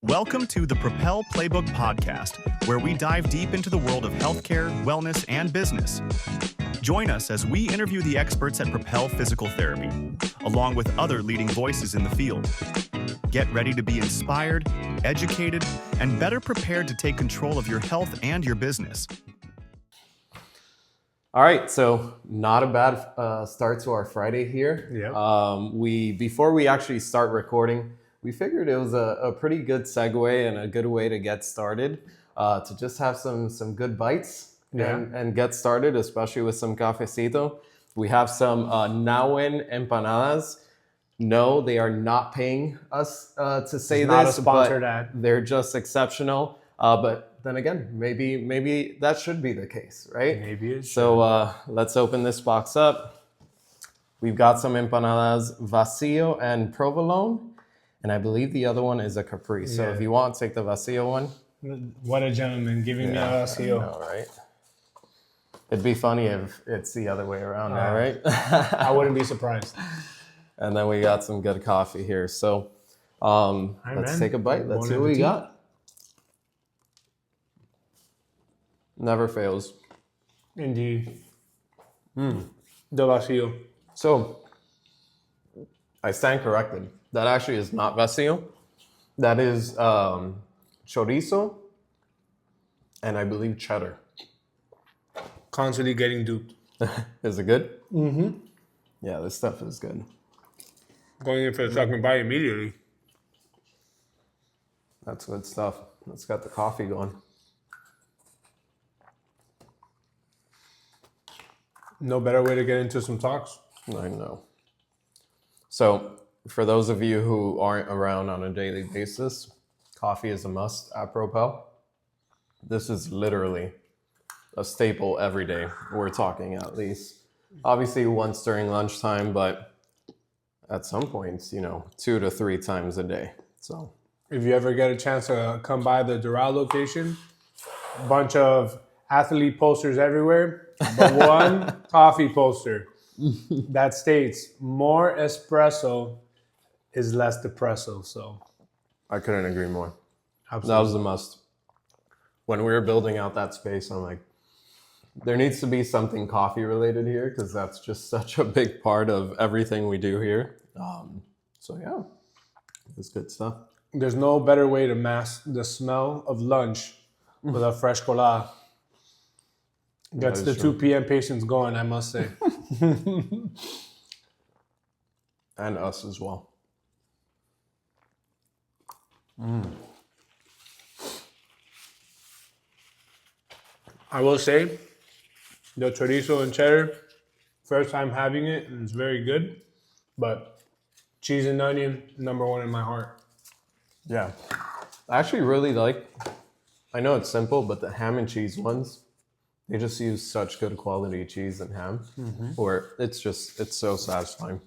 Welcome to the Propel Playbook Podcast, where we dive deep into the world of healthcare, wellness, and business. Join us as we interview the experts at Propel Physical Therapy, along with other leading voices in the field. Get ready to be inspired, educated, and better prepared to take control of your health and your business. All right, so not a bad start to our Friday here. Yep. Before we actually start recording, we figured it was a pretty good segue and a good way to get started, to just have some good bites and get started, especially with some cafecito. We have some Nauen empanadas. No, they are not paying us to say It's not this, a sponsored but ad. they're just exceptional. But then again, maybe that should be the case, right? Maybe it should. So let's open this box up. We've got some empanadas vacío and provolone, and I believe the other one is a capri. So Yeah. if you want, take the vacío one. What a gentleman giving me a vacío. All right. It'd be funny if it's the other way around now, right? I wouldn't be surprised. And then we got some good coffee here. So let's take a bite. Let's see what we got. Never fails. Indeed. The vacío. So I stand corrected. That actually is not vacío. That is chorizo and I believe cheddar. Constantly getting duped. Is it good? Mm-hmm. Yeah, this stuff is good. Going in for the second bite immediately. That's good stuff. Let's get the coffee going. No better way to get into some talks. I know. So for those of you who aren't around on a daily basis, coffee is a must at Propel. This is literally a staple every day. We're talking at least. Obviously once during lunchtime, but at some points, 2 to 3 times a day. So If you ever get a chance to come by the Doral location, a bunch of athlete posters everywhere, but one coffee poster that states more espresso is less depresso. So I couldn't agree more. absolutely. That was the must. When we were building out that space, I'm like, there needs to be something coffee related here because that's just such a big part of everything we do here. So yeah, it's good stuff. There's no better way to mask the smell of lunch with a fresh colada. Gets That the is 2 p.m. patients going, I must say. And us as well. I will say, the chorizo and cheddar, first time having it, and it's very good. But cheese and onion, number one in my heart. Yeah. I actually really like, I know it's simple, but the ham and cheese ones, they just use such good quality cheese and ham where it's so satisfying.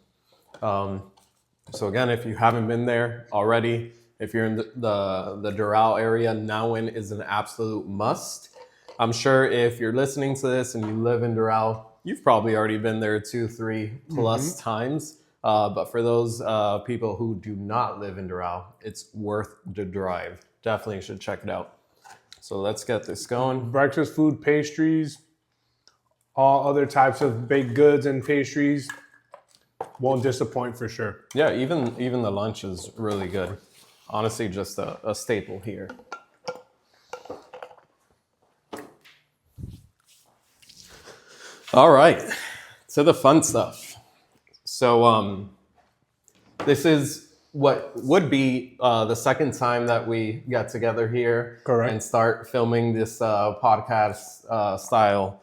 So again, if you haven't been there already, if you're in the Doral area, Nauen is an absolute must. I'm sure if you're listening to this and you live in Doral, you've probably already been there 2, 3 plus times. But for those people who do not live in Doral, it's worth the drive. Definitely should check it out. So let's get this going. Breakfast food, pastries, all other types of baked goods and pastries won't disappoint for sure. Yeah, even the lunch is really good. Honestly, just a staple here. All right, to the fun stuff. So this is what would be the second time that we get together here. Correct. And start filming this podcast style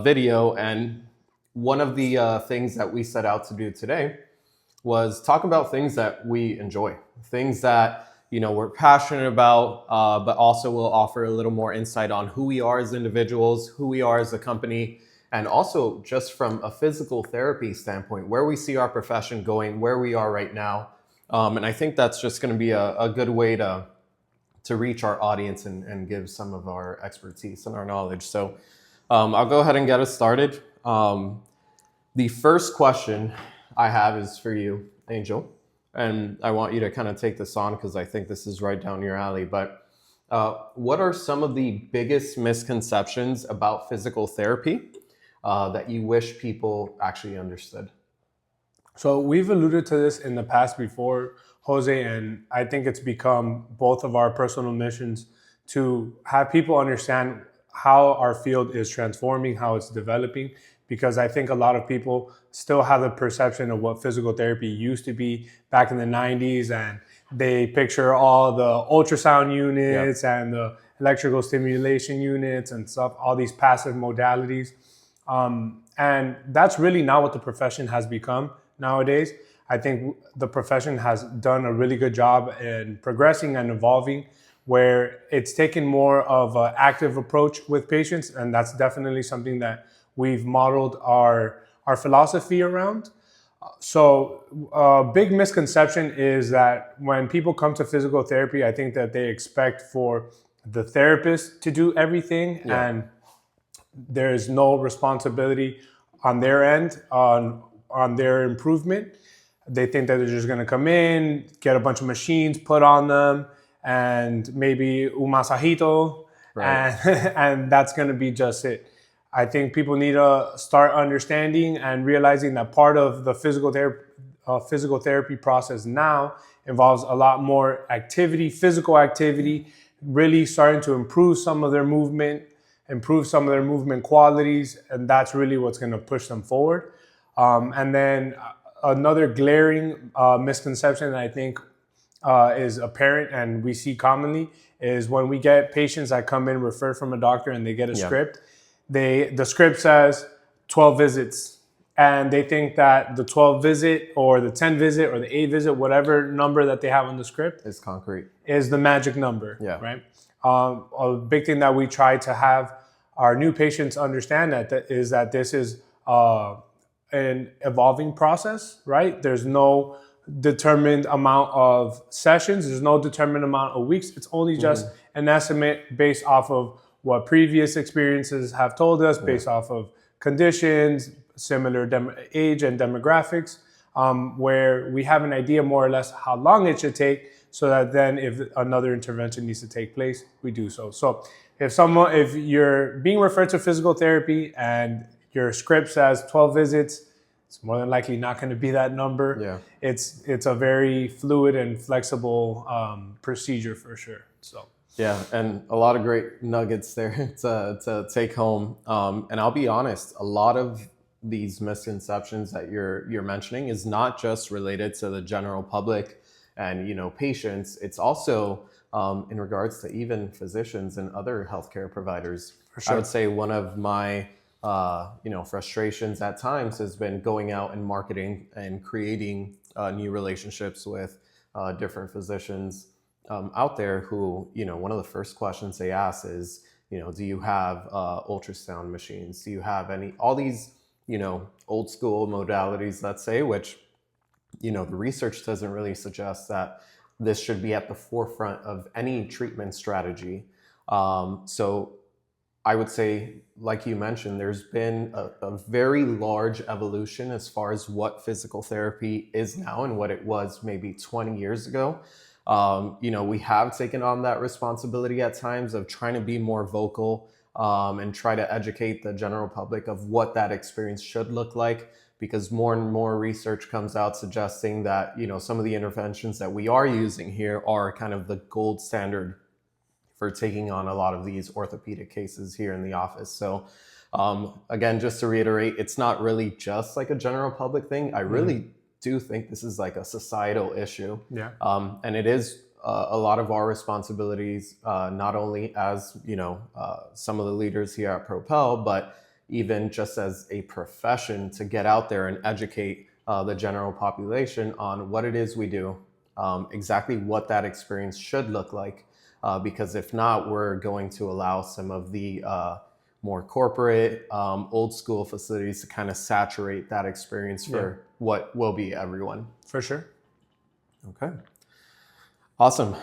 video. And one of the things that we set out to do today was talk about things that we enjoy, things that we're passionate about, but also will offer a little more insight on who we are as individuals, who we are as a company, and also just from a physical therapy standpoint, where we see our profession going, where we are right now. And I think that's just going to be a good way to reach our audience and give some of our expertise and our knowledge. So I'll go ahead and get us started. The first question I have is for you, Angel. and I want you to kind of take this on because I think this is right down your alley. But what are some of the biggest misconceptions about physical therapy that you wish people actually understood? So we've alluded to this in the past before, Jose, and I think it's become both of our personal missions to have people understand how our field is transforming, how it's developing, because I think a lot of people still have the perception of what physical therapy used to be back in the 90s, and they picture all the ultrasound units and the electrical stimulation units and stuff, all these passive modalities. And that's really not what the profession has become nowadays. I think the profession has done a really good job in progressing and evolving, where it's taken more of an active approach with patients, and that's definitely something that we've modeled our philosophy around. So a big misconception is that when people come to physical therapy, I think that they expect for the therapist to do everything, and there is no responsibility on their end on their improvement. They think that they're just going to come in, get a bunch of machines put on them, and maybe un masajito, and that's going to be just it. I think people need to start understanding and realizing that part of the physical therapy process now involves a lot more activity, physical activity, really starting to improve some of their movement qualities, and that's really what's going to push them forward. And then another glaring misconception that I think is apparent and we see commonly is when we get patients that come in referred from a doctor and they get a script, the script says 12 visits, and they think that the 12 visit or the 10 visit or the 8 visit, whatever number that they have on the script is concrete, is the magic number, right? A big thing that we try to have our new patients understand is that this is an evolving process, right? There's no determined amount of sessions. There's no determined amount of weeks. It's only just an estimate based off of what previous experiences have told us, based off of conditions, similar age and demographics, where we have an idea more or less how long it should take, so that then if another intervention needs to take place, we do so. So if you're being referred to physical therapy and your script says 12 visits, it's more than likely not going to be that number. It's a very fluid and flexible procedure for sure. So and a lot of great nuggets there to take home. And I'll be honest, a lot of these misconceptions that you're mentioning is not just related to the general public and patients. It's also in regards to even physicians and other healthcare providers. For sure. I would say one of my frustrations at times has been going out and marketing and creating new relationships with different physicians out there who, one of the first questions they ask is, do you have ultrasound machines? Do you have all these, old school modalities, let's say, which, the research doesn't really suggest that this should be at the forefront of any treatment strategy. So I would say, like you mentioned, there's been a very large evolution as far as what physical therapy is now and what it was maybe 20 years ago. We have taken on that responsibility at times of trying to be more vocal and try to educate the general public of what that experience should look like, because more and more research comes out suggesting that, some of the interventions that we are using here are kind of the gold standard for taking on a lot of these orthopedic cases here in the office. So again, just to reiterate, it's not really just like a general public thing. I really do think this is like a societal issue. And it is a lot of our responsibilities, not only as, some of the leaders here at Propel, but even just as a profession to get out there and educate the general population on what it is we do, exactly what that experience should look like. Because if not, we're going to allow some of the more corporate, old school facilities to kind of saturate that experience for what will be everyone. For sure. Okay. Awesome.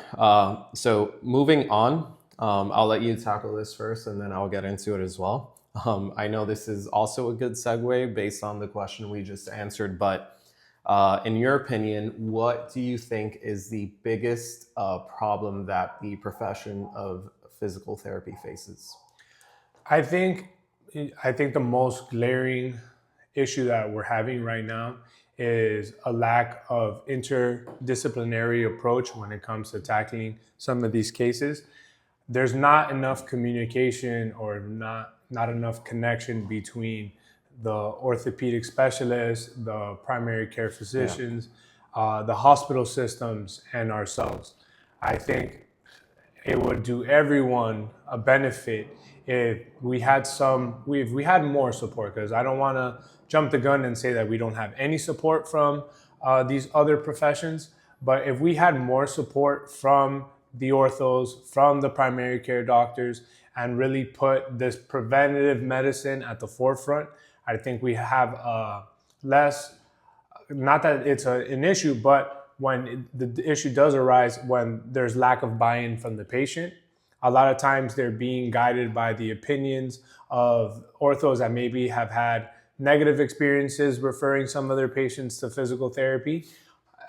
So moving on, I'll let you tackle this first and then I'll get into it as well. I know this is also a good segue based on the question we just answered, but In your opinion, what do you think is the biggest problem that the profession of physical therapy faces? I think the most glaring issue that we're having right now is a lack of interdisciplinary approach when it comes to tackling some of these cases. There's not enough communication or not enough connection between the orthopedic specialists, the primary care physicians, the hospital systems, and ourselves. I think it would do everyone a benefit if we had more support, because I don't want to jump the gun and say that we don't have any support from these other professions, but if we had more support from the orthos, from the primary care doctors, and really put this preventative medicine at the forefront, I think we have less, not that it's an issue, but when the issue does arise, when there's lack of buy-in from the patient, a lot of times they're being guided by the opinions of orthos that maybe have had negative experiences referring some of their patients to physical therapy.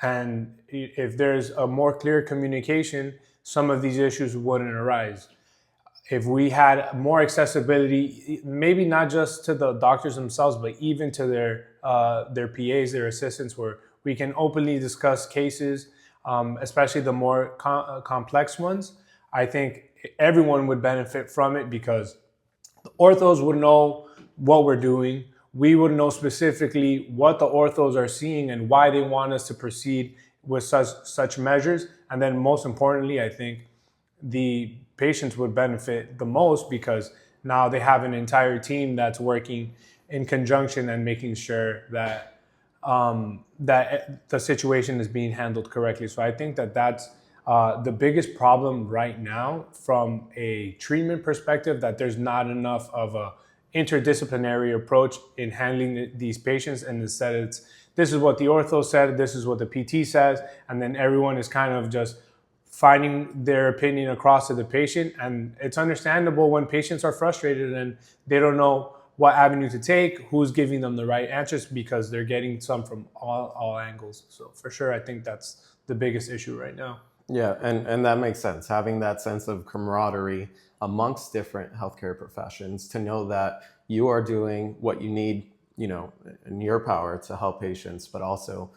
And if there's a more clear communication, some of these issues wouldn't arise. If we had more accessibility, maybe not just to the doctors themselves, but even to their PAs, their assistants, where we can openly discuss cases, especially the more complex ones, I think everyone would benefit from it, because the orthos would know what we're doing. We would know specifically what the orthos are seeing and why they want us to proceed with such measures. And then most importantly, I think the patients would benefit the most, because now they have an entire team that's working in conjunction and making sure that that the situation is being handled correctly. So I think that that's the biggest problem right now from a treatment perspective, that there's not enough of a interdisciplinary approach in handling these patients. And instead this is what the ortho said, this is what the PT says, and then everyone is kind of just finding their opinion across to the patient. And it's understandable when patients are frustrated and they don't know what avenue to take, who's giving them the right answers, because they're getting some from all angles. So for sure, I think that's the biggest issue right now. Yeah, and that makes sense. Having that sense of camaraderie amongst different healthcare professions to know that you are doing what you need, in your power to help patients, but also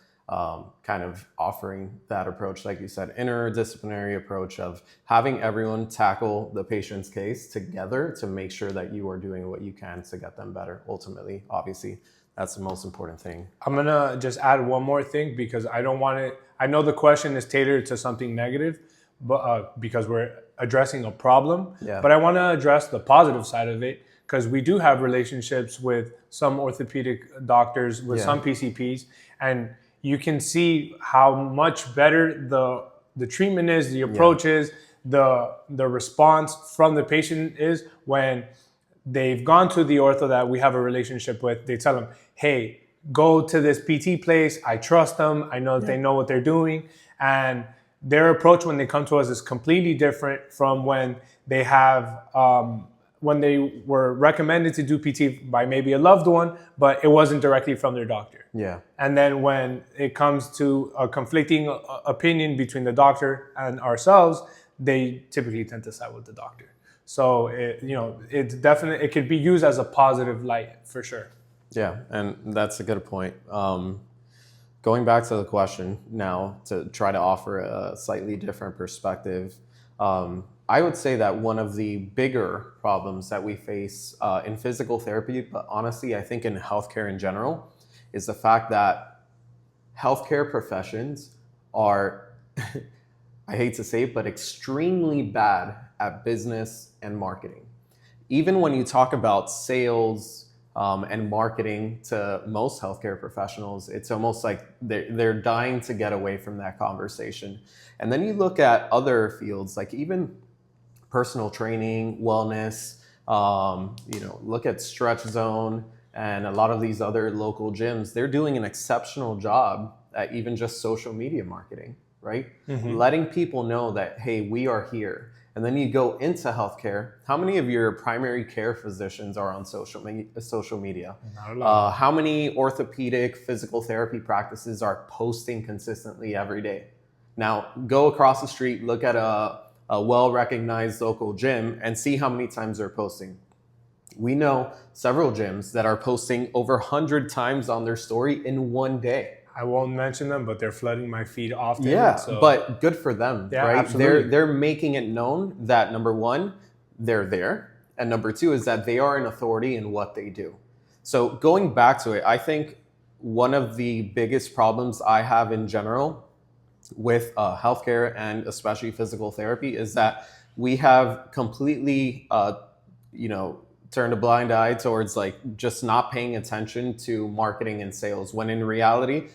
kind of offering that approach, like you said, interdisciplinary approach of having everyone tackle the patient's case together to make sure that you are doing what you can to get them better. Ultimately, obviously, that's the most important thing. I'm going to just add one more thing, because I don't want it. I know the question is tailored to something negative, but because we're addressing a problem, but I want to address the positive side of it, because we do have relationships with some orthopedic doctors, with some PCPs, and you can see how much better the treatment is, the approach is, the response from the patient is when they've gone to the ortho that we have a relationship with. They tell them, hey, go to this PT place. I trust them. I know that they know what they're doing. And their approach when they come to us is completely different from when they have, when they were recommended to do PT by maybe a loved one, but it wasn't directly from their doctor. Yeah. And then when it comes to a conflicting opinion between the doctor and ourselves, they typically tend to side with the doctor. So it's definitely, it could be used as a positive light for sure. Yeah, and that's a good point. Going back to the question now to try to offer a slightly different perspective, I would say that one of the bigger problems that we face in physical therapy, but honestly, I think in healthcare in general, is the fact that healthcare professions are, I hate to say it, but extremely bad at business and marketing. Even when you talk about sales and marketing to most healthcare professionals, it's almost like they're dying to get away from that conversation. And then you look at other fields, like even personal training, wellness, look at Stretch Zone and a lot of these other local gyms. They're doing an exceptional job at even just social media marketing, right? Mm-hmm. Letting people know that, hey, we are here. And then you go into healthcare. How many of your primary care physicians are on social media? Not a lot. How many orthopedic physical therapy practices are posting consistently every day? Now, go across the street, look at a well-recognized local gym and see how many times they're posting. We know several gyms that are posting over 100 times on their story in one day. I won't mention them, but they're flooding my feed often. Yeah, so. but good for them, Yeah, right? absolutely. They're making it known that number one, they're there, and number two is that they are an authority in what they do. So going back to it, I think one of the biggest problems I have in general with healthcare and especially physical therapy is that we have completely, turned a blind eye towards like just not paying attention to marketing and sales, when in reality,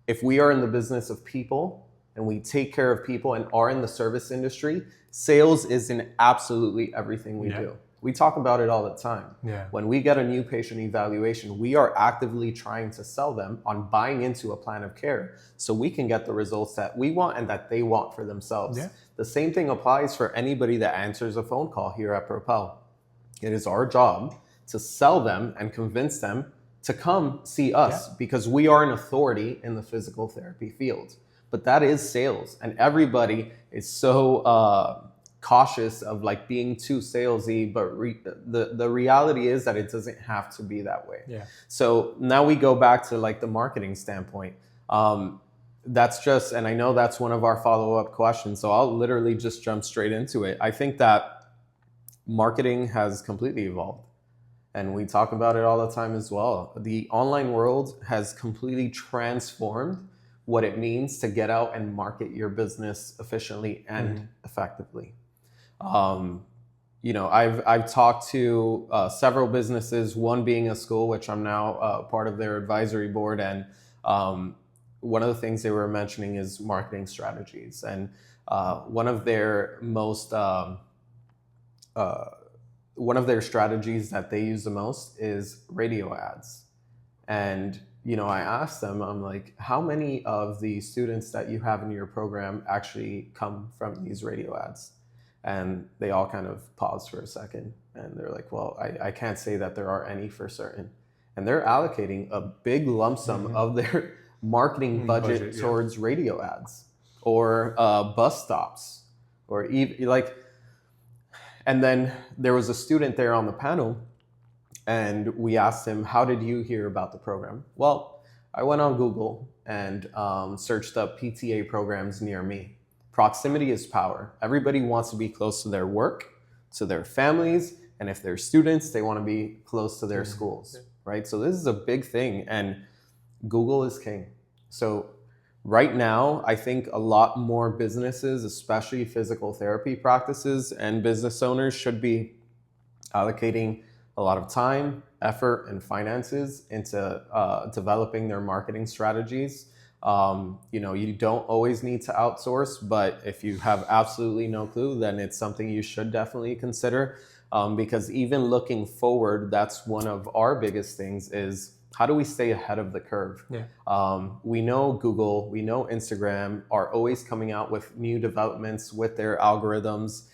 if we are in the business of people and we take care of people and are in the service industry, sales is in absolutely everything we do. We talk about it all the time. Yeah. When we get a new patient evaluation, we are actively trying to sell them on buying into a plan of care so we can get the results that we want and that they want for themselves. Yeah. The same thing applies for anybody that answers a phone call here at Propel. It is our job to sell them and convince them to come see us because we are an authority in the physical therapy field. But that is sales, and everybody is so cautious of like being too salesy, but the reality is that it doesn't have to be that way. Yeah. So now we go back to like the marketing standpoint. That's just, and I know that's one of our follow-up questions, so I'll literally just jump straight into it. I think that marketing has completely evolved. And we talk about it all the time as well. The online world has completely transformed what it means to get out and market your business efficiently and effectively. I've talked to several businesses, one being a school, which I'm now part of their advisory board. And one of the things they were mentioning is marketing strategies. And one of their strategies that they use the most is radio ads. And, I asked them, I'm like, how many of the students that you have in your program actually come from these radio ads? And they all kind of paused for a second. And they're like, well, I can't say that there are any for certain. And they're allocating a big lump sum of their marketing budget towards radio ads or bus stops or even like. And then there was a student there on the panel and we asked him, how did you hear about the program? Well, I went on Google and searched up PTA programs near me. Proximity is power. Everybody wants to be close to their work, to their families, and if they're students, they want to be close to their schools, right? So this is a big thing, and Google is king. So right now, I think a lot more businesses, especially physical therapy practices and business owners, should be allocating a lot of time, effort, and finances into developing their marketing strategies. You don't always need to outsource, but if you have absolutely no clue, then it's something you should definitely consider. Because even looking forward, that's one of our biggest things is, how do we stay ahead of the curve? Yeah. We know Google, we know Instagram are always coming out with new developments with their algorithms.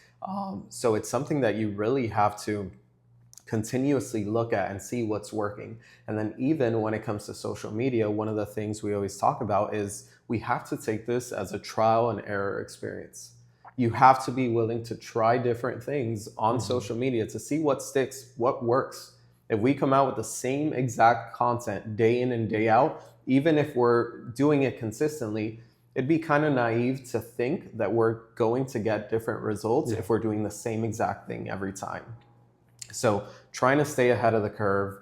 So it's something that you really have to continuously look at and see what's working. And then even when it comes to social media, one of the things we always talk about is we have to take this as a trial and error experience. You have to be willing to try different things on social media to see what sticks, what works. If we come out with the same exact content day in and day out, even if we're doing it consistently, it'd be kind of naive to think that we're going to get different results if we're doing the same exact thing every time. So trying to stay ahead of the curve,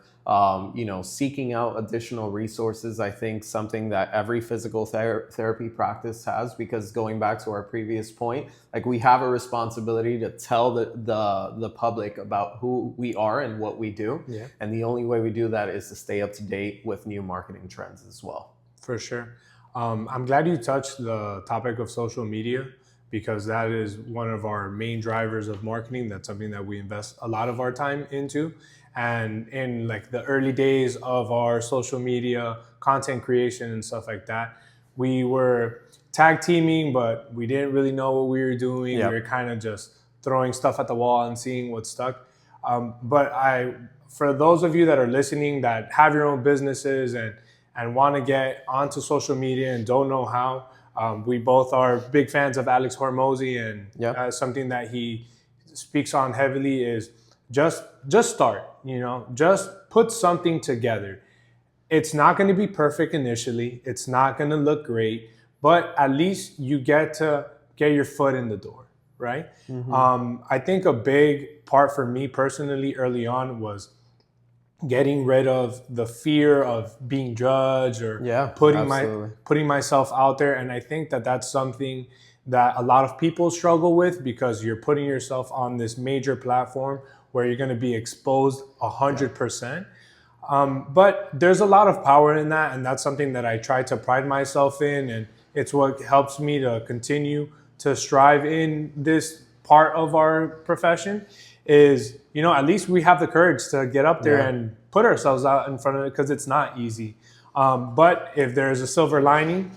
seeking out additional resources, I think something that every physical therapy practice has, because going back to our previous point, like we have a responsibility to tell the public about who we are and what we do. Yeah. And the only way we do that is to stay up to date with new marketing trends as well. For sure. I'm glad you touched the topic of social media, because that is one of our main drivers of marketing. That's something that we invest a lot of our time into. And in like the early days of our social media content creation and stuff like that, we were tag teaming, but we didn't really know what we were doing. Yep. We were kind of just throwing stuff at the wall and seeing what's stuck. But for those of you that are listening that have your own businesses and want to get onto social media and don't know how, we both are big fans of Alex Hormozy, and something that he speaks on heavily is just start, just put something together. It's not going to be perfect initially. It's not going to look great, but at least you get to get your foot in the door, right? I think a big part for me personally early on was getting rid of the fear of being judged or putting myself out there. And I think that that's something that a lot of people struggle with, because you're putting yourself on this major platform where you're going to be exposed 100%. But there's a lot of power in that, and that's something that I try to pride myself in, and it's what helps me to continue to strive in this part of our profession. Is, at least we have the courage to get up there and put ourselves out in front of it, because it's not easy. But if there's a silver lining,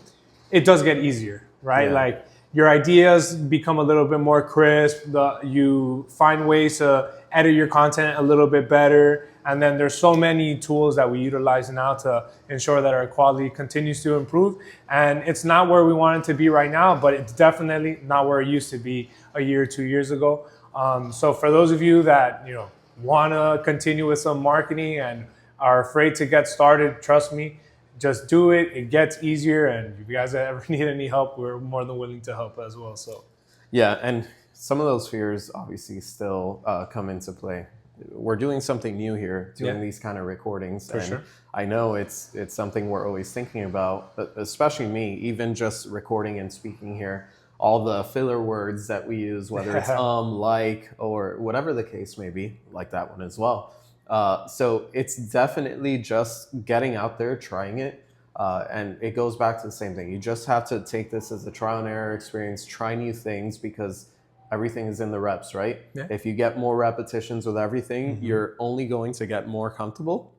it does get easier, right? Like, your ideas become a little bit more crisp. You find ways to edit your content a little bit better. And then there's so many tools that we utilize now to ensure that our quality continues to improve. And it's not where we want it to be right now, but it's definitely not where it used to be a year or 2 years ago. So for those of you that want to continue with some marketing and are afraid to get started, trust me, just do it. It gets easier. And if you guys ever need any help, we're more than willing to help as well. So yeah, and some of those fears obviously still come into play. We're doing something new here, doing these kind of recordings. For sure. I know it's something we're always thinking about, but especially me, even just recording and speaking here, all the filler words that we use, whether it's like, or whatever the case may be, like that one as well. So it's definitely just getting out there, trying it. And it goes back to the same thing. You just have to take this as a trial and error experience, try new things, because everything is in the reps, right? Yeah. If you get more repetitions with everything, you're only going to get more comfortable,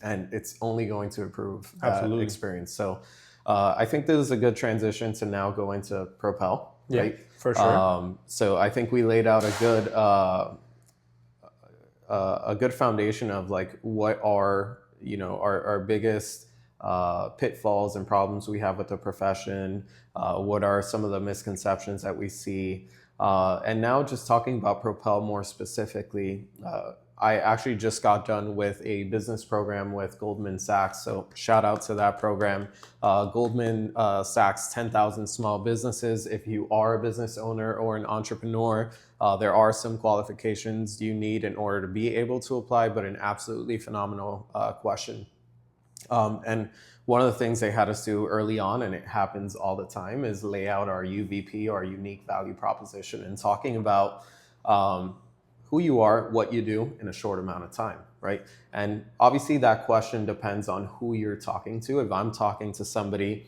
and it's only going to improve that experience. So I think this is a good transition to now go into Propel, right? For sure. So I think we laid out a good foundation of like what are our biggest pitfalls and problems we have with the profession. What are some of the misconceptions that we see? And now just talking about Propel more specifically, I actually just got done with a business program with Goldman Sachs. So shout out to that program. Goldman Sachs 10,000 small businesses. If you are a business owner or an entrepreneur, there are some qualifications you need in order to be able to apply, but an absolutely phenomenal question. And one of the things they had us do early on, and it happens all the time, is lay out our UVP, our unique value proposition, and talking about who you are, what you do in a short amount of time, right? And obviously that question depends on who you're talking to. If I'm talking to somebody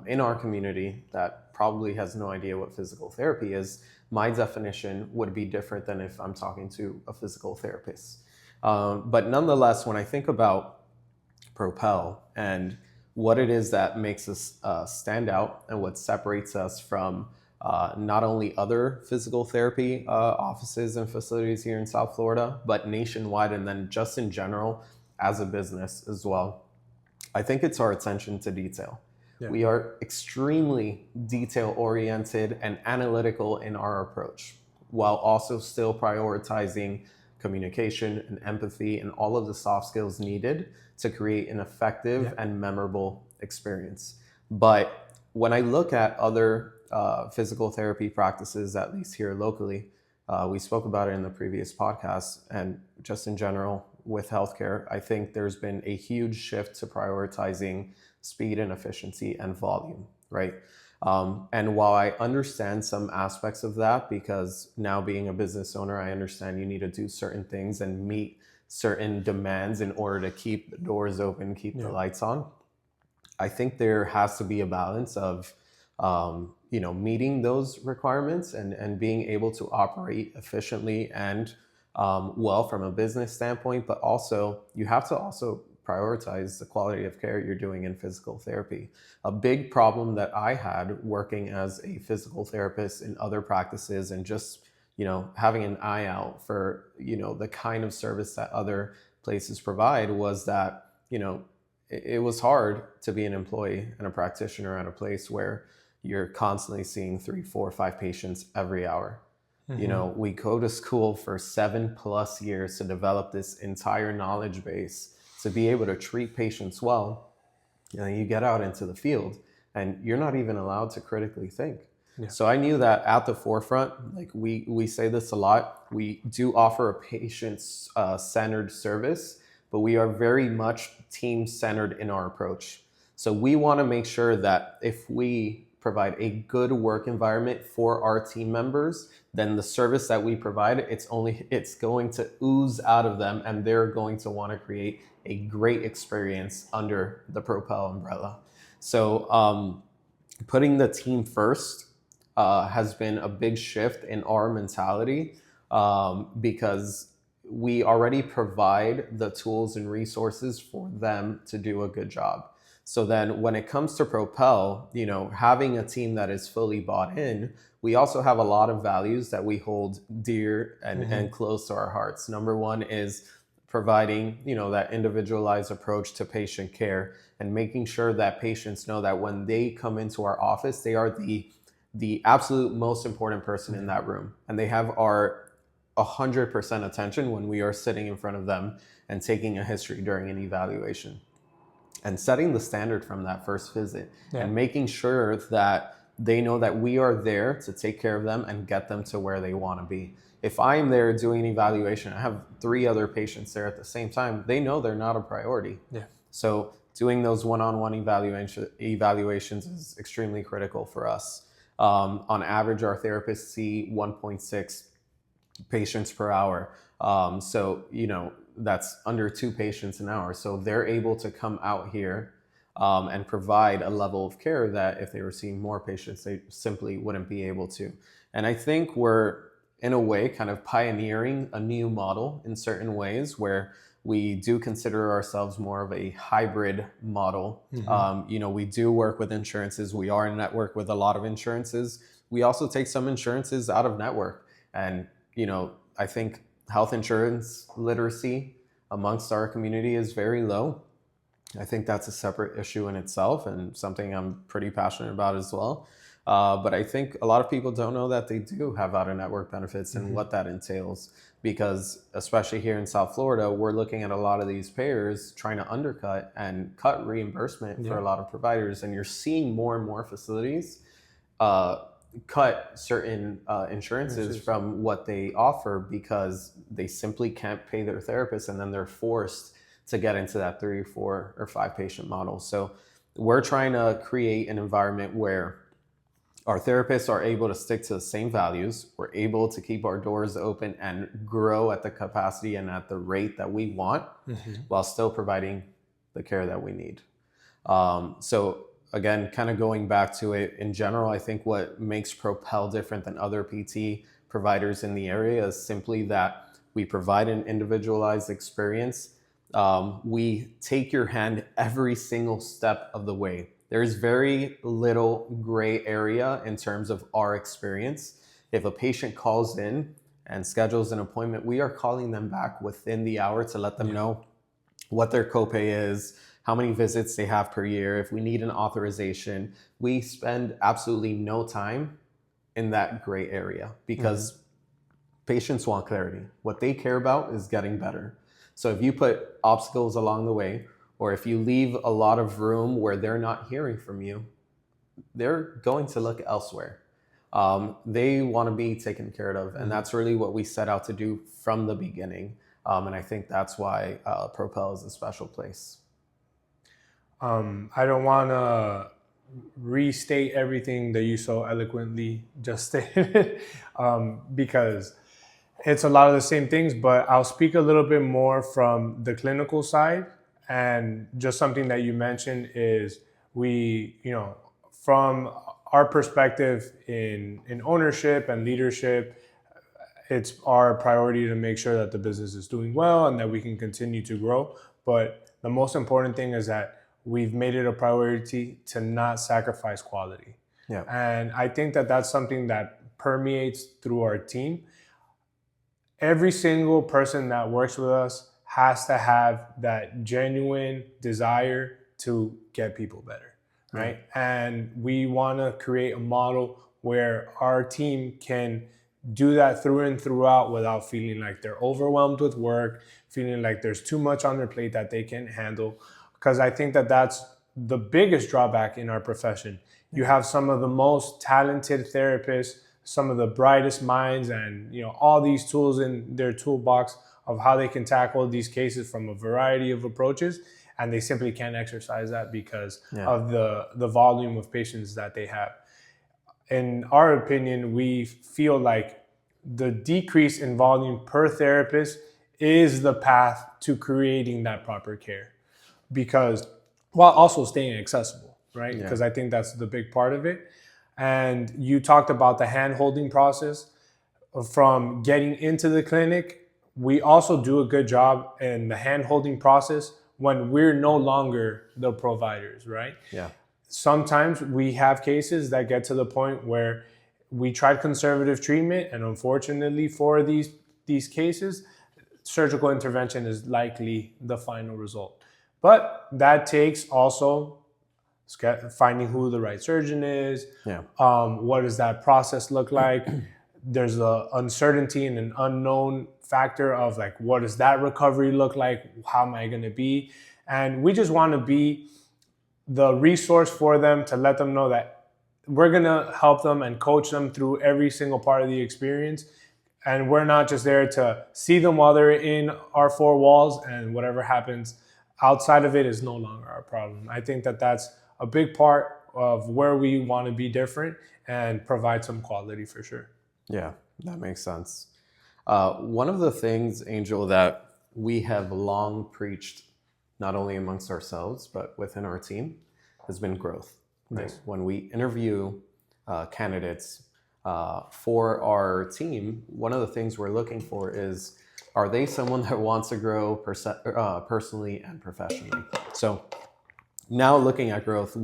in our community that probably has no idea what physical therapy is, my definition would be different than if I'm talking to a physical therapist. But nonetheless, when I think about Propel and what it is that makes us stand out and what separates us from not only other physical therapy offices and facilities here in South Florida, but nationwide, and then just in general as a business as well, I think it's our attention to detail. Yeah. We are extremely detail-oriented and analytical in our approach, while also still prioritizing communication and empathy and all of the soft skills needed to create an effective and memorable experience. But when I look at other physical therapy practices, at least here locally, we spoke about it in the previous podcast, and just in general with healthcare, I think there's been a huge shift to prioritizing speed and efficiency and volume, right? And while I understand some aspects of that, because now being a business owner, I understand you need to do certain things and meet certain demands in order to keep the doors open, keep the lights on. I think there has to be a balance of meeting those requirements and being able to operate efficiently and well from a business standpoint, but also you have to also prioritize the quality of care you're doing in physical therapy. A big problem that I had working as a physical therapist in other practices and just having an eye out for, the kind of service that other places provide was that, it was hard to be an employee and a practitioner at a place where you're constantly seeing 3, 4, 5 patients every hour. We go to school for 7+ years to develop this entire knowledge base to be able to treat patients well. And you get out into the field and you're not even allowed to critically think. Yeah. So I knew that at the forefront, like we say this a lot, we do offer a patient-centered service, but we are very much team-centered in our approach. So we want to make sure that if we provide a good work environment for our team members, then the service that we provide, it's going to ooze out of them, and they're going to want to create a great experience under the Propel umbrella. So putting the team first has been a big shift in our mentality, because we already provide the tools and resources for them to do a good job. So then when it comes to Propel, having a team that is fully bought in, we also have a lot of values that we hold dear and close to our hearts. Number one is providing, that individualized approach to patient care and making sure that patients know that when they come into our office, they are the absolute most important person in that room. And they have our 100% attention when we are sitting in front of them and taking a history during an evaluation. And setting the standard from that first visit and making sure that they know that we are there to take care of them and get them to where they want to be. If I'm there doing an evaluation, I have 3 other patients there at the same time, they know they're not a priority. Yeah. So doing those one-on-one evaluations is extremely critical for us. On average, our therapists see 1.6 patients per hour. So, that's under 2 patients an hour. So they're able to come out here and provide a level of care that if they were seeing more patients, they simply wouldn't be able to. And I think we're, in a way, kind of pioneering a new model in certain ways where we do consider ourselves more of a hybrid model. We do work with insurances. We are in network with a lot of insurances. We also take some insurances out of network. And, I think health insurance literacy amongst our community is very low. I think that's a separate issue in itself and something I'm pretty passionate about as well. But I think a lot of people don't know that they do have out-of-network benefits and what that entails, because especially here in South Florida, we're looking at a lot of these payers trying to undercut and cut reimbursement for a lot of providers. And you're seeing more and more facilities cut certain insurances from what they offer because they simply can't pay their therapists, and then they're forced to get into that 3, 4, or 5 patient model. So we're trying to create an environment where our therapists are able to stick to the same values. We're able to keep our doors open and grow at the capacity and at the rate that we want, while still providing the care that we need. So again, kind of going back to it in general, I think what makes Propel different than other PT providers in the area is simply that we provide an individualized experience. We take your hand every single step of the way. There's very little gray area in terms of our experience. If a patient calls in and schedules an appointment, we are calling them back within the hour to let them know what their copay is, how many visits they have per year, if we need an authorization. We spend absolutely no time in that gray area because patients want clarity. What they care about is getting better. So if you put obstacles along the way, or if you leave a lot of room where they're not hearing from you, they're going to look elsewhere. They want to be taken care of. And that's really what we set out to do from the beginning. And I think that's why Propel is a special place. I don't want to restate everything that you so eloquently just stated, because it's a lot of the same things, but I'll speak a little bit more from the clinical side. And just something that you mentioned is we, from our perspective in ownership and leadership, it's our priority to make sure that the business is doing well and that we can continue to grow. But the most important thing is that we've made it a priority to not sacrifice quality. Yeah. And I think that that's something that permeates through our team. every single person that works with us has to have that genuine desire to get people better, right? And we want to create a model where our team can do that through and throughout without feeling like they're overwhelmed with work, feeling like there's too much on their plate that they can't handle. Because I think that that's the biggest drawback in our profession. You have some of the most talented therapists, some of the brightest minds, and all these tools in their toolbox of how they can tackle these cases from a variety of approaches, and they simply can't exercise that because of the volume of patients that they have. In our opinion, we feel like the decrease in volume per therapist is the path to creating that proper care, because while also staying accessible, right? Because I think that's the big part of it. And you talked about the hand-holding process from getting into the clinic. We also do a good job in the hand-holding process when we're no longer the providers, right? Yeah. Sometimes we have cases that get to the point where we tried conservative treatment, and unfortunately for these cases, surgical intervention is likely the final result. But that takes also finding who the right surgeon is. What does that process look like? There's the uncertainty and an unknown factor of like, what does that recovery look like? How am I going to be? And we just want to be the resource for them to let them know that we're going to help them and coach them through every single part of the experience. And we're not just there to see them while they're in our four walls, and whatever happens outside of it is no longer our problem. I think that that's a big part of where we want to be different and provide some quality for sure. Yeah, that makes sense. One of the things, Angel, that we have long preached, not only amongst ourselves, but within our team, has been growth. Right? Nice. When we interview candidates for our team, one of the things we're looking for is, are they someone that wants to grow personally and professionally? So now looking at growth,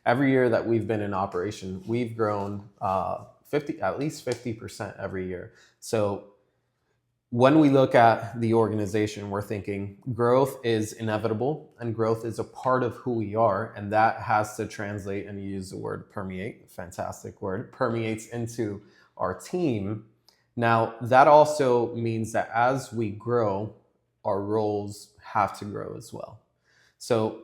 every year that we've been in operation, we've grown at least 50% every year. So when we look at the organization, we're thinking growth is inevitable and growth is a part of who we are. And that has to translate, and use the word permeate, fantastic word, permeates into our team. Now, that also means that as we grow, our roles have to grow as well. So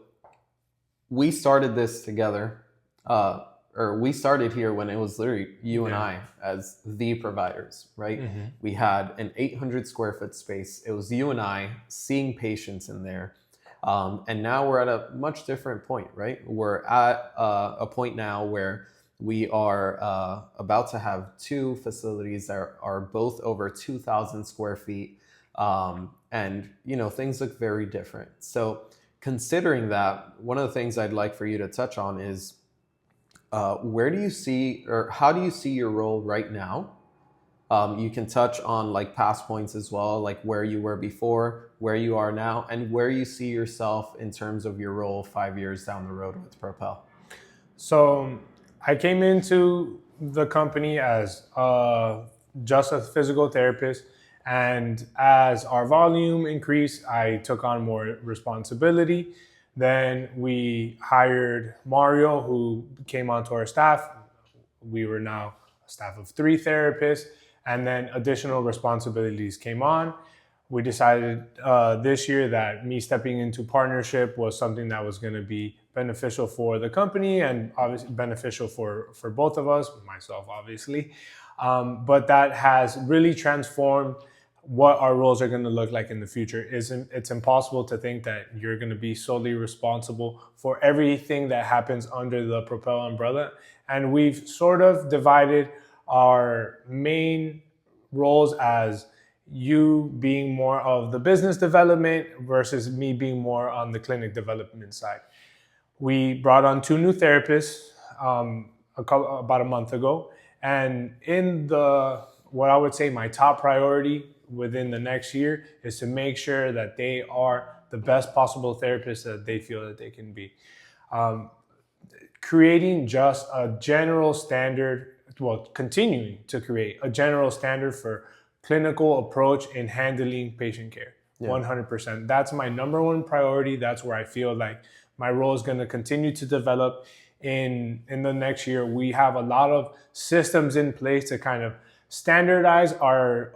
we started this together, or we started here when it was literally you and I as the providers, right? Mm-hmm. We had an 800 square foot space. It was you and I seeing patients in there. And now we're at a much different point, right? We're at a point now where we are about to have two facilities that are both over 2,000 square feet. And, things look very different. So considering that, one of the things I'd like for you to touch on is, where do you see, or how do you see your role right now? You can touch on like past points as well, like where you were before, where you are now, and where you see yourself in terms of your role 5 years down the road with Propel. So I came into the company as just a physical therapist. And as our volume increased, I took on more responsibility. Then we hired Mario, who came onto our staff. We were now a staff of 3 therapists, and then additional responsibilities came on. We decided this year that me stepping into partnership was something that was going to be beneficial for the company and obviously beneficial for both of us, myself obviously. But that has really transformed what our roles are going to look like in the future. It's impossible to think that you're going to be solely responsible for everything that happens under the Propel umbrella. And we've sort of divided our main roles as you being more of the business development versus me being more on the clinic development side. We brought on 2 new therapists about a month ago. And in what I would say my top priority within the next year is to make sure that they are the best possible therapists that they feel that they can be. Creating just a general standard, continuing to create a general standard for clinical approach in handling patient care. 100%. That's my number one priority. That's where I feel like my role is going to continue to develop in the next year. We have a lot of systems in place to kind of standardize our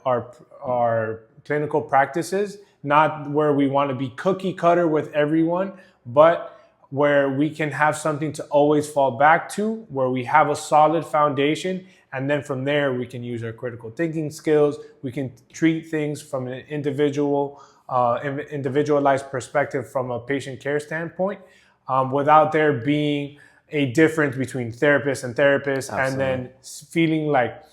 clinical practices, not where we want to be cookie cutter with everyone, but where we can have something to always fall back to, where we have a solid foundation. And then from there, we can use our critical thinking skills. We can treat things from an individualized perspective from a patient care standpoint, without there being a difference between therapist and therapist. Absolutely. And then feeling like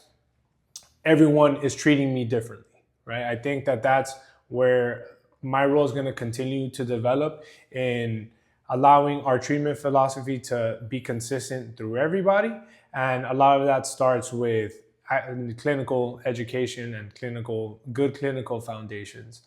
everyone is treating me differently, right? I think that that's where my role is going to continue to develop in allowing our treatment philosophy to be consistent through everybody. And a lot of that starts with clinical education and good clinical foundations,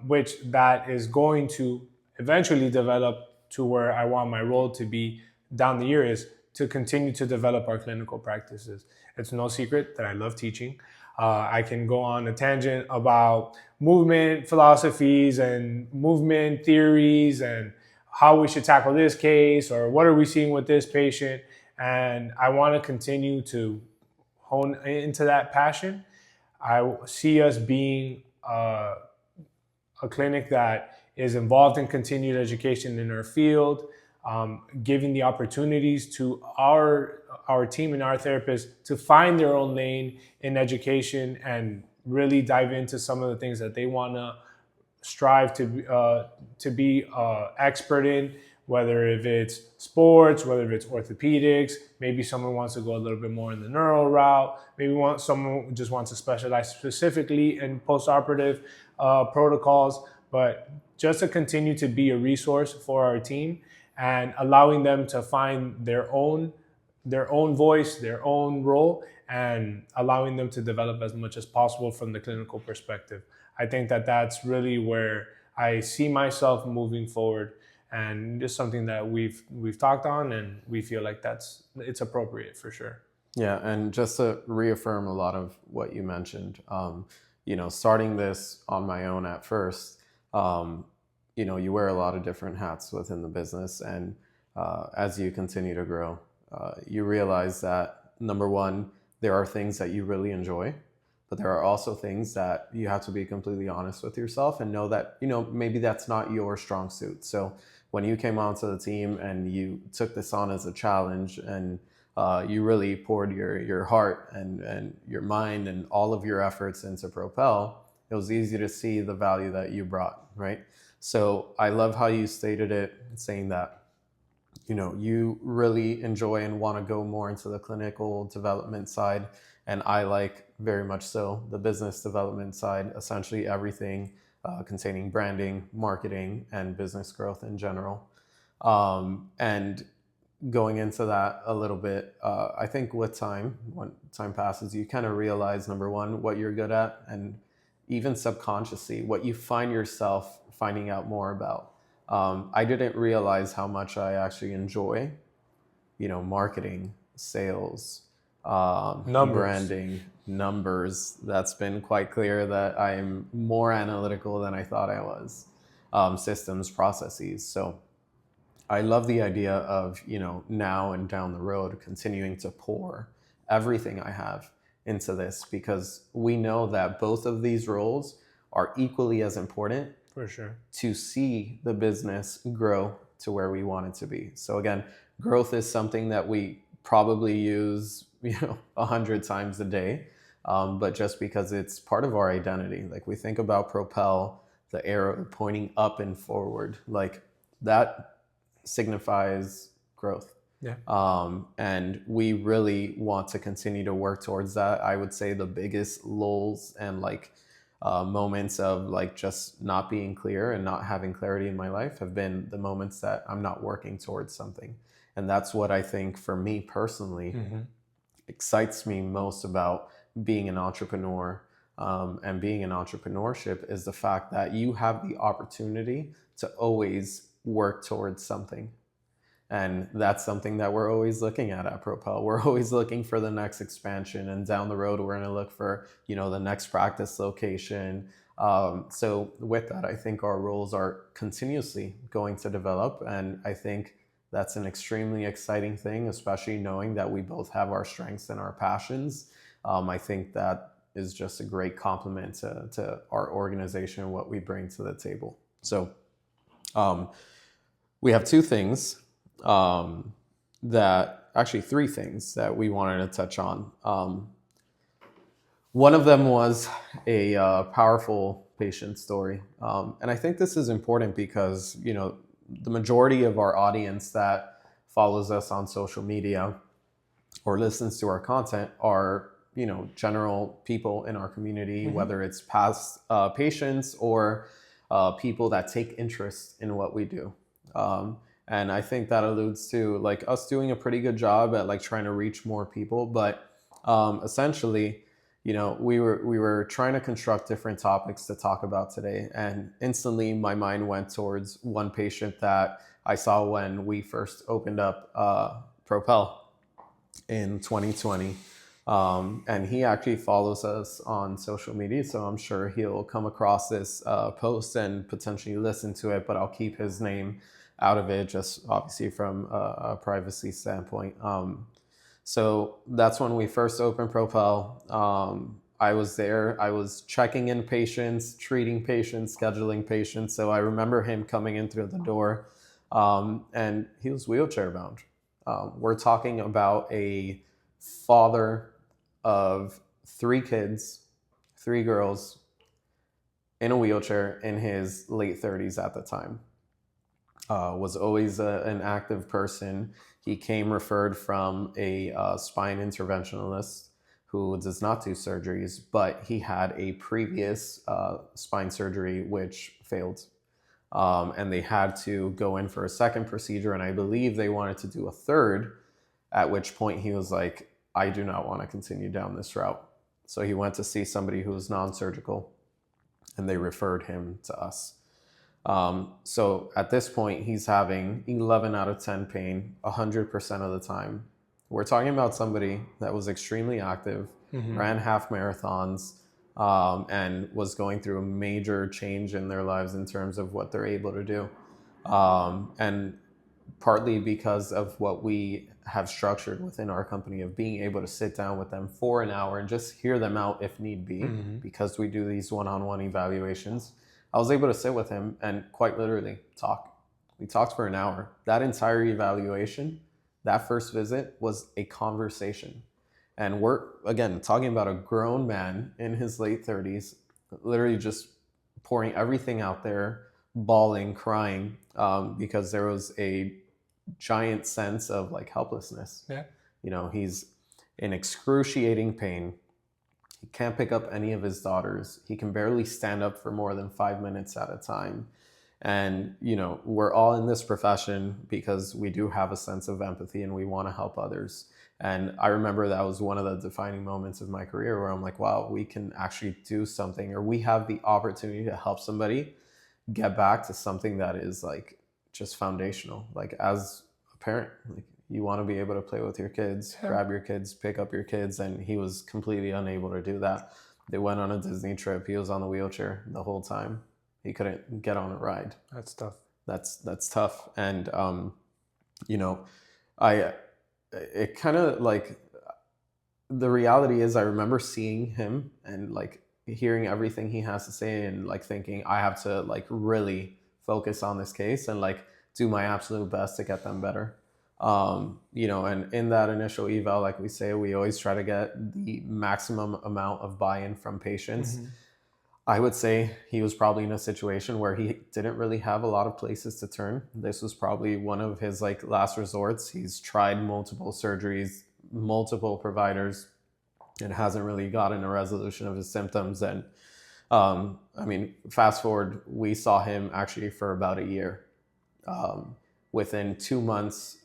which that is going to eventually develop to where I want my role to be down the year, is to continue to develop our clinical practices. It's no secret that I love teaching. I can go on a tangent about movement philosophies and movement theories and how we should tackle this case, or what are we seeing with this patient. And I want to continue to hone into that passion. I see us being a clinic that is involved in continued education in our field, giving the opportunities to our team and our therapists to find their own lane in education and really dive into some of the things that they want to strive to be expert in, whether if it's sports, whether if it's orthopedics. Maybe someone wants to go a little bit more in the neural route. Maybe someone just wants to specialize specifically in postoperative protocols. But just to continue to be a resource for our team and allowing them to find their own voice, their own role, and allowing them to develop as much as possible from the clinical perspective. I think that that's really where I see myself moving forward, and just something that we've talked on, and we feel like it's appropriate for sure. Yeah, and just to reaffirm a lot of what you mentioned, starting this on my own at first, you wear a lot of different hats within the business, and as you continue to grow, you realize that, number one, there are things that you really enjoy, but there are also things that you have to be completely honest with yourself and know that, maybe that's not your strong suit. So when you came onto the team and you took this on as a challenge, and you really poured your heart and your mind and all of your efforts into Propel, it was easy to see the value that you brought, right? So I love how you stated it, saying that, you really enjoy and want to go more into the clinical development side. And I like very much so the business development side, essentially everything containing branding, marketing, and business growth in general. And going into that a little bit, I think when time passes, you kind of realize, number one, what you're good at, and even subconsciously, what you find yourself finding out more about. I didn't realize how much I actually enjoy, marketing, sales, branding, numbers. That's been quite clear that I'm more analytical than I thought I was. Systems, processes. So I love the idea of, now and down the road, continuing to pour everything I have into this, because we know that both of these roles are equally as important, for sure, to see the business grow to where we want it to be. So again, growth is something that we probably use 100 times a day, but just because it's part of our identity. Like, we think about Propel, the arrow pointing up and forward, like that signifies growth. Yeah. And we really want to continue to work towards that. I would say the biggest lulls and moments of just not being clear and not having clarity in my life have been the moments that I'm not working towards something. And that's what I think, for me personally, excites me most about being an entrepreneur, and being in entrepreneurship, is the fact that you have the opportunity to always work towards something. And that's something that we're always looking at Propel. We're always looking for the next expansion, and down the road, we're going to look for, the next practice location. So with that, I think our roles are continuously going to develop. And I think that's an extremely exciting thing, especially knowing that we both have our strengths and our passions. I think that is just a great compliment to our organization and what we bring to the table. So we have two things three things that we wanted to touch on. One of them was a powerful patient story. And I think this is important because, the majority of our audience that follows us on social media or listens to our content are, general people in our community, whether it's past patients or people that take interest in what we do. And I think that alludes to like us doing a pretty good job at like trying to reach more people. But essentially, we were trying to construct different topics to talk about today. And instantly my mind went towards one patient that I saw when we first opened up Propel in 2020. And he actually follows us on social media. So I'm sure he'll come across this post and potentially listen to it, but I'll keep his name out of it, just obviously from a privacy standpoint. So that's when we first opened Propel. I was there. I was checking in patients, treating patients, scheduling patients. So I remember him coming in through the door, and he was wheelchair bound. We're talking about a father of 3 kids, 3 girls, in a wheelchair, in his late 30s at the time. Was always an active person. He came referred from a spine interventionalist who does not do surgeries, but he had a previous spine surgery which failed. And they had to go in for a second procedure, and I believe they wanted to do a third, at which point he was like, I do not want to continue down this route. So he went to see somebody who was non-surgical, and they referred him to us. So at this point, he's having 11 out of 10 pain 100% of the time. We're talking about somebody that was extremely active, ran half marathons, and was going through a major change in their lives in terms of what they're able to do. And partly because of what we have structured within our company of being able to sit down with them for an hour and just hear them out if need be, because we do these one-on-one evaluations. I was able to sit with him and quite literally talk. We talked for an hour. That entire evaluation, that first visit, was a conversation. And we're, again, talking about a grown man in his late 30s, literally just pouring everything out there, bawling, crying, because there was a giant sense of like helplessness. Yeah. He's in excruciating pain. He can't pick up any of his daughters. He can barely stand up for more than 5 minutes at a time. And, we're all in this profession because we do have a sense of empathy and we want to help others. And I remember that was one of the defining moments of my career where I'm like, wow, we can actually do something, or we have the opportunity to help somebody get back to something that is like just foundational. Like as a parent, like you want to be able to play with your kids, grab your kids, pick up your kids. And he was completely unable to do that. They went on a Disney trip. He was on the wheelchair the whole time. He couldn't get on a ride. That's tough. That's tough. And, it kind of like, the reality is I remember seeing him and like hearing everything he has to say and like thinking I have to like really focus on this case and like do my absolute best to get them better. And in that initial eval, like we say, we always try to get the maximum amount of buy-in from patients. I would say he was probably in a situation where he didn't really have a lot of places to turn. This was probably one of his like last resorts. He's tried multiple surgeries, multiple providers, and hasn't really gotten a resolution of his symptoms. And fast forward, we saw him actually for about a year. Within 2 months,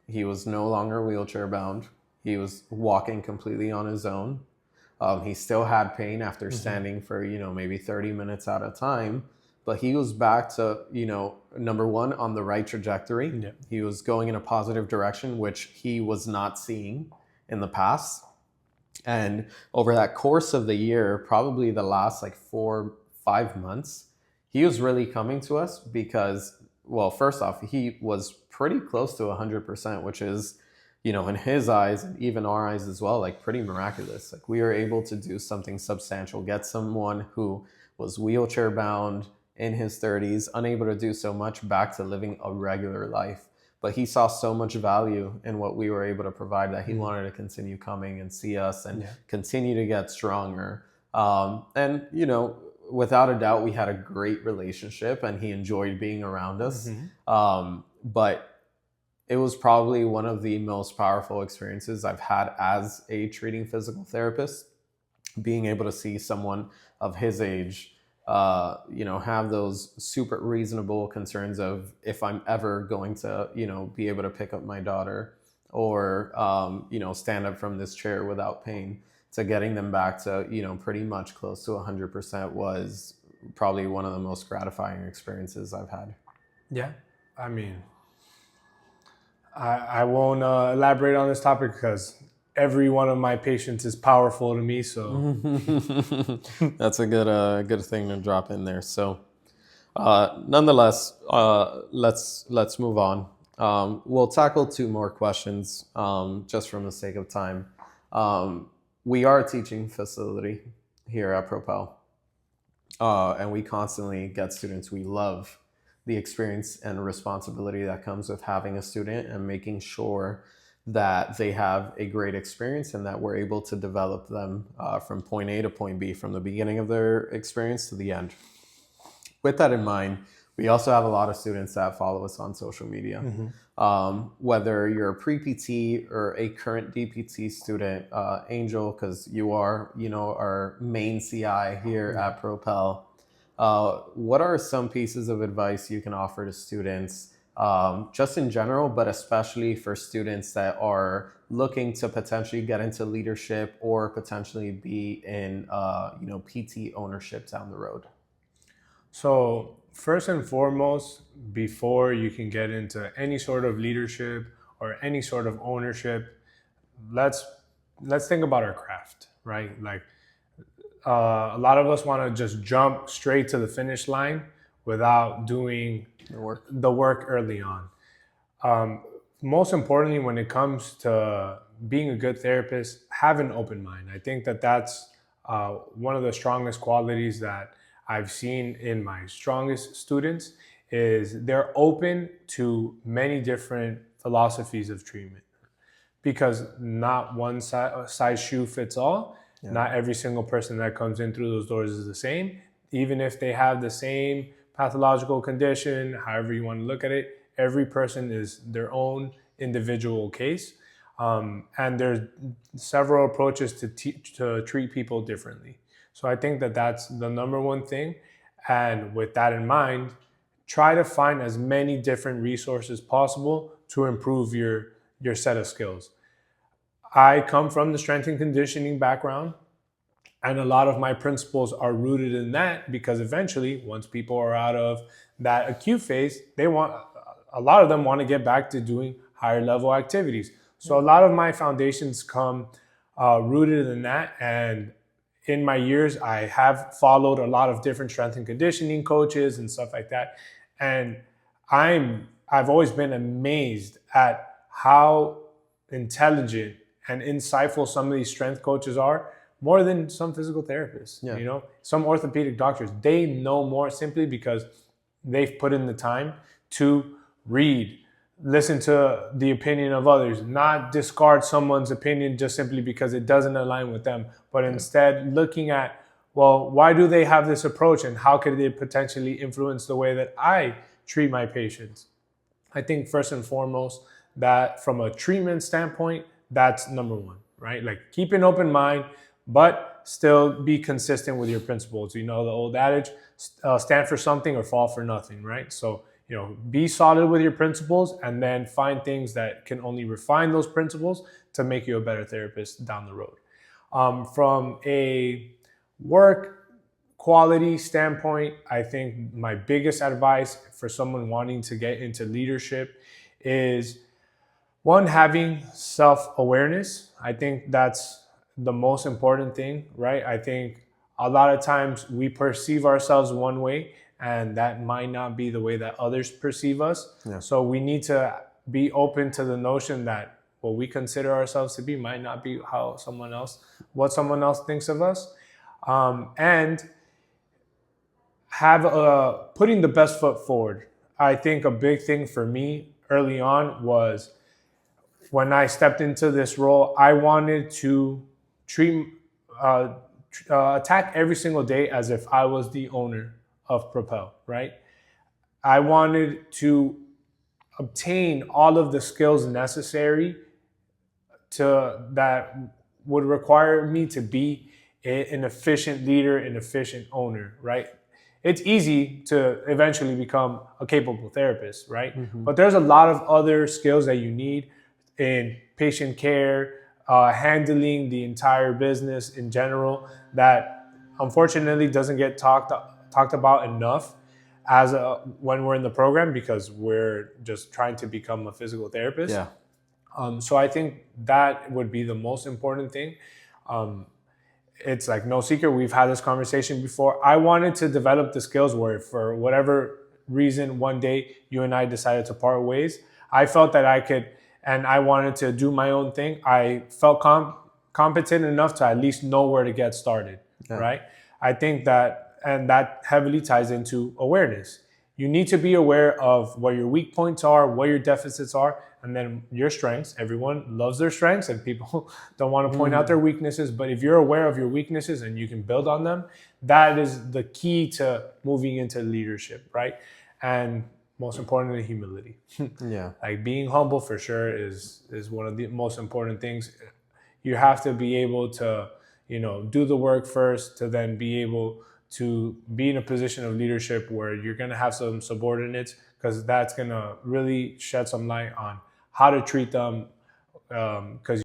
he was no longer wheelchair bound. He was walking completely on his own. He still had pain after standing for, maybe 30 minutes at a time, but he was back to, number one, on the right trajectory. Yeah. He was going in a positive direction, which he was not seeing in the past. And over that course of the year, probably the last 4-5 months, he was really coming to us because, well, first off, he was pretty close to 100%, which is, in his eyes, and even our eyes as well, pretty miraculous. We were able to do something substantial, get someone who was wheelchair bound in his 30s, unable to do so much, back to living a regular life. But he saw so much value in what we were able to provide that he wanted to continue coming and see us and continue to get stronger. And, without a doubt, we had a great relationship and he enjoyed being around us. But it was probably one of the most powerful experiences I've had as a treating physical therapist, being able to see someone of his age have those super reasonable concerns of if I'm ever going to, be able to pick up my daughter or, stand up from this chair without pain, to getting them back to, pretty much close to 100% was probably one of the most gratifying experiences I've had. Yeah. I mean, I won't elaborate on this topic because every one of my patients is powerful to me. So that's a good thing to drop in there. So nonetheless, let's move on. We'll tackle 2 more questions just from the sake of time. We are a teaching facility here at Propel, and we constantly get students. We love the experience and responsibility that comes with having a student and making sure that they have a great experience and that we're able to develop them from point A to point B, from the beginning of their experience to the end. With that in mind, we also have a lot of students that follow us on social media. Whether you're a pre-PT or a current DPT student, Angel, because you are, our main CI here at Propel, what are some pieces of advice you can offer to students, just in general, but especially for students that are looking to potentially get into leadership or potentially be in, PT ownership down the road? So first and foremost, before you can get into any sort of leadership or any sort of ownership, let's think about our craft, right? A lot of us want to just jump straight to the finish line without doing the work early on. Most importantly, when it comes to being a good therapist, have an open mind. I think that's one of the strongest qualities that I've seen in my strongest students is they're open to many different philosophies of treatment, because not one size shoe fits all. Yeah. Not every single person that comes in through those doors is the same. Even if they have the same pathological condition, however you want to look at it, every person is their own individual case. And there's several approaches to treat people differently. So I think that's the number one thing. And with that in mind, try to find as many different resources possible to improve your set of skills. I come from the strength and conditioning background, and a lot of my principles are rooted in that, because eventually, once people are out of that acute phase, a lot of them want to get back to doing higher level activities. So a lot of my foundations come rooted in that. And in my years, I have followed a lot of different strength and conditioning coaches and stuff like that. And I've always been amazed at how intelligent and insightful some of these strength coaches are, more than some physical therapists. Yeah. Some orthopedic doctors, they know more simply because they've put in the time to read, listen to the opinion of others, not discard someone's opinion just simply because it doesn't align with them, but instead looking at, well, why do they have this approach and how could they potentially influence the way that I treat my patients? I think first and foremost, that from a treatment standpoint, that's number one, right? Keep an open mind, but still be consistent with your principles. The old adage, stand for something or fall for nothing, right? So, be solid with your principles and then find things that can only refine those principles to make you a better therapist down the road. From a work quality standpoint, I think my biggest advice for someone wanting to get into leadership is, one, having self-awareness. I think that's the most important thing, right? I think a lot of times we perceive ourselves one way, and that might not be the way that others perceive us. Yeah. So we need to be open to the notion that what we consider ourselves to be might not be what someone else thinks of us. And putting the best foot forward. I think a big thing for me early on was, when I stepped into this role, I wanted to attack every single day as if I was the owner of Propel, right? I wanted to obtain all of the skills necessary that would require me to be an efficient leader, an efficient owner, right? It's easy to eventually become a capable therapist, right? Mm-hmm. But there's a lot of other skills that you need in patient care, handling the entire business in general, that unfortunately doesn't get talked about enough when we're in the program, because we're just trying to become a physical therapist. Yeah. So I think that would be the most important thing. It's like no secret, we've had this conversation before. I wanted to develop the skills where, for whatever reason, one day you and I decided to part ways, I felt that I could, and I wanted to do my own thing. I felt competent enough to at least know where to get started, right? I think that, and that heavily ties into awareness. You need to be aware of what your weak points are, what your deficits are, and then your strengths. Everyone loves their strengths, and people don't want to point out their weaknesses. But if you're aware of your weaknesses and you can build on them, that is the key to moving into leadership, right? And most importantly, humility. Yeah. Like being humble for sure is one of the most important things. You have to be able to, do the work first, to then be able to be in a position of leadership where you're going to have some subordinates, because that's going to really shed some light on how to treat them, because